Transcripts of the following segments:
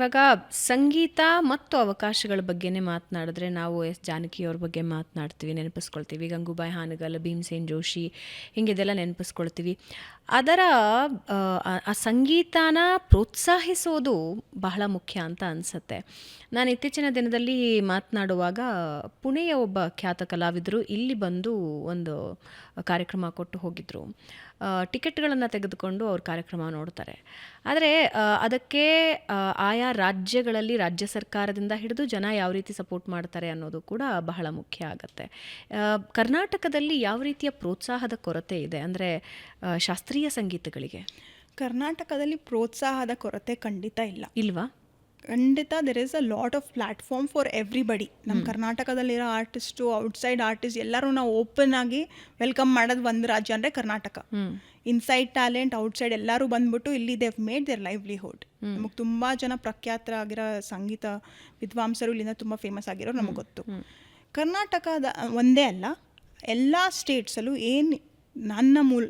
ಇವಾಗ ಸಂಗೀತ ಮತ್ತು ಅವಕಾಶಗಳ ಬಗ್ಗೆನೇ ಮಾತನಾಡಿದ್ರೆ ನಾವು ಎಸ್ ಜಾನಕಿಯವ್ರ ಬಗ್ಗೆ ಮಾತನಾಡ್ತೀವಿ, ನೆನಪಿಸ್ಕೊಳ್ತೀವಿ. ಗಂಗೂಬಾಯಿ ಹಾನಗಲ್, ಭೀಮಸೇನ್ ಜೋಶಿ, ಹಿಂಗಿದೆಲ್ಲ ನೆನಪಿಸ್ಕೊಳ್ತೀವಿ. ಅದರ ಆ ಸಂಗೀತನ ಪ್ರೋತ್ಸಾಹಿಸೋದು ಬಹಳ ಮುಖ್ಯ ಅಂತ ಅನಿಸುತ್ತೆ. ನಾನು ಇತ್ತೀಚಿನ ದಿನದಲ್ಲಿ ಮಾತನಾಡುವಾಗ ಪುಣೆಯ ಒಬ್ಬ ಖ್ಯಾತ ಕಲಾವಿದರು ಇಲ್ಲಿ ಬಂದು ಒಂದು ಕಾರ್ಯಕ್ರಮ ಕೊಟ್ಟು ಹೋಗಿದ್ದರು. ಟಿಕೆಟ್ಗಳನ್ನು ತೆಗೆದುಕೊಂಡು ಅವ್ರ ಕಾರ್ಯಕ್ರಮ ನೋಡ್ತಾರೆ. ಆದರೆ ಅದಕ್ಕೆ ಆಯಾ ರಾಜ್ಯಗಳಲ್ಲಿ ರಾಜ್ಯ ಸರ್ಕಾರದಿಂದ ಹಿಡಿದು ಜನ ಯಾವ ರೀತಿ ಸಪೋರ್ಟ್ ಮಾಡ್ತಾರೆ ಅನ್ನೋದು ಕೂಡ ಬಹಳ ಮುಖ್ಯ ಆಗುತ್ತೆ. ಕರ್ನಾಟಕದಲ್ಲಿ ಯಾವ ರೀತಿಯ ಪ್ರೋತ್ಸಾಹದ ಕೊರತೆ ಇದೆ ಅಂದರೆ ಶಾಸ್ತ್ರೀಯ ಸಂಗೀತಗಳಿಗೆ? ಕರ್ನಾಟಕದಲ್ಲಿ ಪ್ರೋತ್ಸಾಹದ ಕೊರತೆ ಖಂಡಿತ ಇಲ್ವಾ? ಖಂಡಿತ there is a lot of platform for everybody. ನಮ್ಮ ಕರ್ನಾಟಕದಲ್ಲಿರೋ ಆರ್ಟಿಸ್ಟು, ಔಟ್ಸೈಡ್ ಆರ್ಟಿಸ್ಟ್ ಎಲ್ಲರೂ ನಾವು ಓಪನ್ ಆಗಿ ವೆಲ್ಕಮ್ ಮಾಡೋದು ಒಂದು ರಾಜ್ಯ ಅಂದರೆ ಕರ್ನಾಟಕ. ಇನ್ಸೈಡ್ ಟ್ಯಾಲೆಂಟ್, ಔಟ್ಸೈಡ್ ಎಲ್ಲರೂ ಬಂದ್ಬಿಟ್ಟು ಇಲ್ಲಿ ದೇವ್ ಮೇಡ್ ದೇರ್ ಲೈವ್ಲಿಹುಡ್. ನಮಗೆ ತುಂಬ ಜನ ಪ್ರಖ್ಯಾತರಾಗಿರೋ ಸಂಗೀತ ವಿದ್ವಾಂಸರು ಇಲ್ಲಿಂದ ತುಂಬ ಫೇಮಸ್ ಆಗಿರೋ ನಮಗೆ ಗೊತ್ತು. ಕರ್ನಾಟಕದ ಒಂದೇ ಅಲ್ಲ, ಎಲ್ಲ ಸ್ಟೇಟ್ಸಲ್ಲೂ ಏನು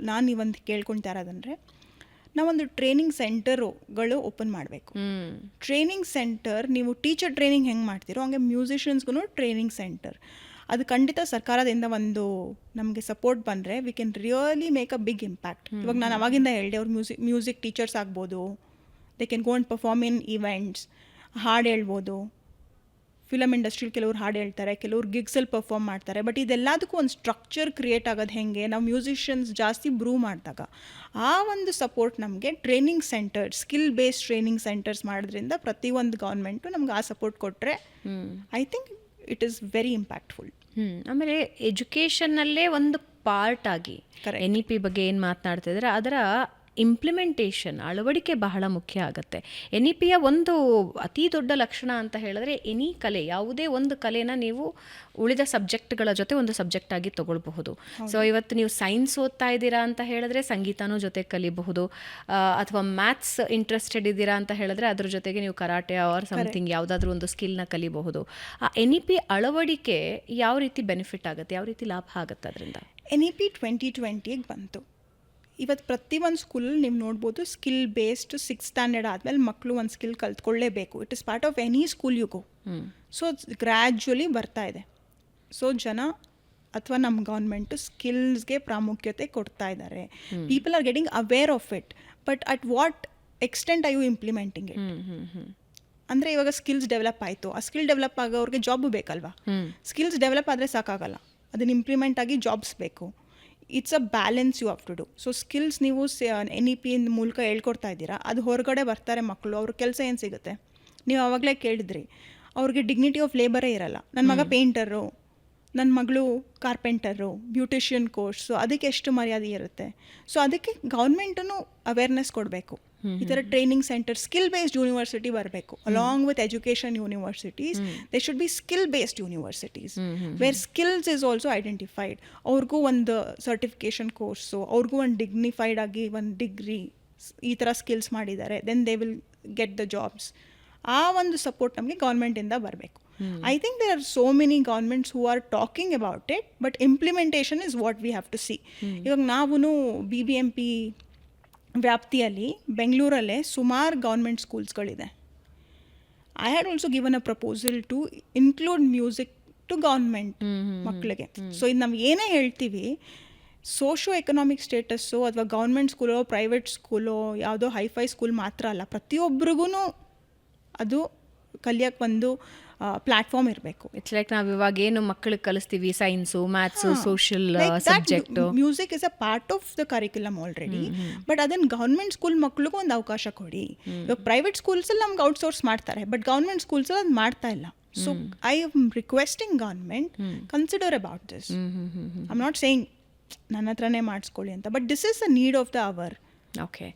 ನಾನು ಇವಂದು ಕೇಳ್ಕೊಳ್ತಾ ಇರೋದಂದರೆ, ನಾವೊಂದು ಟ್ರೈನಿಂಗ್ ಸೆಂಟರ್ಗಳು ಓಪನ್ ಮಾಡಬೇಕು. ಟ್ರೈನಿಂಗ್ ಸೆಂಟರ್, ನೀವು ಟೀಚರ್ ಟ್ರೈನಿಂಗ್ ಹೆಂಗೆ ಮಾಡ್ತೀರೋ ಹಂಗೆ ಮ್ಯೂಸಿಷಿಯನ್ಸ್ಗೂ ಟ್ರೈನಿಂಗ್ ಸೆಂಟರ್. ಅದು ಖಂಡಿತ ಸರ್ಕಾರದಿಂದ ಒಂದು ನಮಗೆ ಸಪೋರ್ಟ್ ಬಂದರೆ we can really make a big impact. ಇವಾಗ ನಾನು ಅವಾಗಿಂದ ಹೇಳಿದೆ, ಅವ್ರು ಮ್ಯೂಸಿಕ್ ಟೀಚರ್ಸ್ ಆಗ್ಬೋದು, they can go and perform in events, ಹಾಡು ಹೇಳ್ಬೋದು. ಫಿಲಮ್ ಇಂಡಸ್ಟ್ರಿಲಿ ಕೆಲವ್ರು ಹಾಡು ಹೇಳ್ತಾರೆ, ಕೆಲವ್ರು ಗಿಗ್ಸಲ್ಲಿ ಪರ್ಫಾರ್ಮ್ ಮಾಡ್ತಾರೆ. ಬಟ್ ಇದೆಲ್ಲದಕ್ಕೂ ಒಂದು ಸ್ಟ್ರಕ್ಚರ್ ಕ್ರಿಯೇಟ್ ಆಗೋದು ಹೆಂಗೆ, ನಾವು ಮ್ಯೂಸಿಷಿಯನ್ಸ್ ಜಾಸ್ತಿ ಬ್ರೂ ಮಾಡಿದಾಗ ಆ ಒಂದು ಸಪೋರ್ಟ್ ನಮಗೆ training centre, skill based training centres ಮಾಡೋದ್ರಿಂದ ಪ್ರತಿಯೊಂದು ಗೌರ್ಮೆಂಟು ನಮ್ಗೆ ಆ ಸಪೋರ್ಟ್ ಕೊಟ್ಟರೆ I think it is very impactful. ಆಮೇಲೆ ಎಜುಕೇಷನ್ನಲ್ಲೇ ಒಂದು ಪಾರ್ಟ್ ಆಗಿ NEP ಬಗ್ಗೆ ಏನು ಮಾತನಾಡ್ತಿದ್ರೆ ಅದರ ಇಂಪ್ಲಿಮೆಂಟೇಷನ್, ಅಳವಡಿಕೆ ಬಹಳ ಮುಖ್ಯ ಆಗುತ್ತೆ. NEPಯ ಒಂದು ಅತಿ ದೊಡ್ಡ ಲಕ್ಷಣ ಅಂತ ಹೇಳಿದ್ರೆ ಎನಿ ಕಲೆ, ಯಾವುದೇ ಒಂದು ಕಲೆನ ನೀವು ಉಳಿದ ಸಬ್ಜೆಕ್ಟ್ಗಳ ಜೊತೆ ಒಂದು ಸಬ್ಜೆಕ್ಟ್ ಆಗಿ ತಗೊಳ್ಬಹುದು. ಸೊ ಇವತ್ತು ನೀವು ಸೈನ್ಸ್ ಓದ್ತಾ ಇದ್ದೀರಾ ಅಂತ ಹೇಳಿದ್ರೆ ಸಂಗೀತನೂ ಜೊತೆ ಕಲಿಬಹುದು, ಅಥವಾ ಮ್ಯಾಥ್ಸ್ ಇಂಟ್ರೆಸ್ಟೆಡ್ ಇದ್ದೀರಾ ಅಂತ ಹೇಳಿದ್ರೆ ಅದ್ರ ಜೊತೆಗೆ ನೀವು ಕರಾಟೆ ಆರ್ ಸಮಥಿಂಗ್ ಯಾವುದಾದ್ರೂ ಒಂದು ಸ್ಕಿಲ್ನ ಕಲಿಬಹುದು. ಆ NEP ಅಳವಡಿಕೆ ಯಾವ ರೀತಿ ಬೆನಿಫಿಟ್ ಆಗುತ್ತೆ, ಯಾವ ರೀತಿ ಲಾಭ ಆಗುತ್ತೆ ಅದರಿಂದ? NEP 2020 ಬಂತು. ಇವತ್ತು ಪ್ರತಿಯೊಂದು ಸ್ಕೂಲಲ್ಲಿ ನೀವು ನೋಡ್ಬೋದು, ಸ್ಕಿಲ್ ಬೇಸ್ಡ್ 6th ಸ್ಟ್ಯಾಂಡರ್ಡ್ ಆದಮೇಲೆ ಮಕ್ಕಳು ಒಂದು ಸ್ಕಿಲ್ ಕಲ್ತ್ಕೊಳ್ಳೇಬೇಕು. It is part of any school you go. So gradually ಬರ್ತಾ ಇದೆ. ಸೊ ಜನ ಅಥವಾ ನಮ್ಮ ಗೌರ್ಮೆಂಟು ಸ್ಕಿಲ್ಸ್ಗೆ ಪ್ರಾಮುಖ್ಯತೆ ಕೊಡ್ತಾ ಇದ್ದಾರೆ. People are getting aware of it, but at what extent are you implementing it? ಅಂದರೆ ಇವಾಗ ಸ್ಕಿಲ್ಸ್ ಡೆವಲಪ್ ಆಯಿತು, ಆ ಸ್ಕಿಲ್ ಡೆವಲಪ್ ಆಗೋರಿಗೆ ಜಾಬ್ ಬೇಕಲ್ವಾ? ಸ್ಕಿಲ್ಸ್ ಡೆವಲಪ್ ಆದರೆ ಸಾಕಾಗಲ್ಲ, ಅದನ್ನು ಇಂಪ್ಲಿಮೆಂಟ್ ಆಗಿ ಜಾಬ್ಸ್ ಬೇಕು. It's a balance you have to do. So skills ನೀವು NEP ಮೂಲಕ ಹೇಳ್ಕೊಡ್ತಾ ಇದ್ದೀರಾ, ಅದು ಹೊರಗಡೆ ಬರ್ತಾರೆ ಮಕ್ಕಳು, ಅವ್ರ ಕೆಲಸ ಏನು ಸಿಗುತ್ತೆ? ನೀವು ಆವಾಗಲೇ ಕೇಳಿದ್ರಿ, ಅವ್ರಿಗೆ ಡಿಗ್ನಿಟಿ ಆಫ್ ಲೇಬರೇ ಇರಲ್ಲ. ನನ್ನ ಮಗ ಪೇಂಟರು, ನನ್ನ ಮಗಳು ಕಾರ್ಪೆಂಟರು, ಬ್ಯೂಟಿಷಿಯನ್ ಕೋರ್ಸು, ಅದಕ್ಕೆ ಎಷ್ಟು ಮರ್ಯಾದೆ ಇರುತ್ತೆ? ಸೊ ಅದಕ್ಕೆ ಗೌರ್ಮೆಂಟೂ ಅವೇರ್ನೆಸ್ ಕೊಡಬೇಕು. ಈ ಥರ training centre, skill based university ಬರಬೇಕು. Along with education universities, they should be skill based universities where skills is also identified. ಅವ್ರಿಗೂ ಒಂದು ಸರ್ಟಿಫಿಕೇಷನ್ ಕೋರ್ಸು, ಅವ್ರಿಗೂ ಒಂದು ಡಿಗ್ನಿಫೈಡ್ ಆಗಿ ಒಂದು ಡಿಗ್ರಿ, ಈ ಥರ ಸ್ಕಿಲ್ಸ್ ಮಾಡಿದ್ದಾರೆ, then they will get the jobs. ಆ ಒಂದು ಸಪೋರ್ಟ್ ನಮಗೆ ಗೌರ್ಮೆಂಟಿಂದ ಬರಬೇಕು. I think there are so many governments who are talking about it, but implementation is what we have to see. ಇವಾಗ ನಾವು BBMP ವ್ಯಾಪ್ತಿಯಲ್ಲಿ ಬೆಂಗಳೂರಲ್ಲೇ ಸುಮಾರು ಗೌರ್ಮೆಂಟ್ ಸ್ಕೂಲ್ಸ್ಗಳಿದೆ. I had also given a proposal to include music to government ಮಕ್ಕಳಿಗೆ. So ಇದು ನಾವು ಏನೇ ಹೇಳ್ತೀವಿ, ಸೋಷಿಯೋ ಎಕನಾಮಿಕ್ ಸ್ಟೇಟಸ್ಸು ಅಥವಾ ಗೌರ್ಮೆಂಟ್ ಸ್ಕೂಲೋ ಪ್ರೈವೇಟ್ ಸ್ಕೂಲೋ ಯಾವುದೋ ಹೈಫೈ ಸ್ಕೂಲ್ ಮಾತ್ರ ಅಲ್ಲ, ಪ್ರತಿಯೊಬ್ಬರಿಗೂ ಅದು ಕಲಿಯೋಕ್ಕೆ ಒಂದು ಪ್ಲಾಟ್ಫಾರ್ಮ್ ಇರಬೇಕು. ಇಟ್ಸ್ ಲೈಕ್ ನಾವು ಇವಾಗ ಏನು ಮಕ್ಕಳಿಗೆ ಕಲಿಸ್ತೀವಿ, science, maths, social subject, music is a part of the curriculum already. But ಅದನ್ನು ಗೌರ್ಮೆಂಟ್ ಸ್ಕೂಲ್ ಮಕ್ಕಳಿಗೂ ಒಂದು ಅವಕಾಶ ಕೊಡಿ. ಇವಾಗ ಪ್ರೈವೇಟ್ ಸ್ಕೂಲ್ಸಲ್ಲಿ ನಮ್ಗೆ ಔಟ್ಸೋರ್ಸ್ ಮಾಡ್ತಾರೆ, ಬಟ್ ಗೌರ್ಮೆಂಟ್ ಸ್ಕೂಲ್ಸಲ್ಲಿ ಅದು ಮಾಡ್ತಾ ಇಲ್ಲ. So I am requesting government consider about this. I am not saying ನನ್ನ ಹತ್ರನೇ ಮಾಡಿಸ್ಕೊಳ್ಳಿ ಅಂತ, but this is a need of the hour. Okay.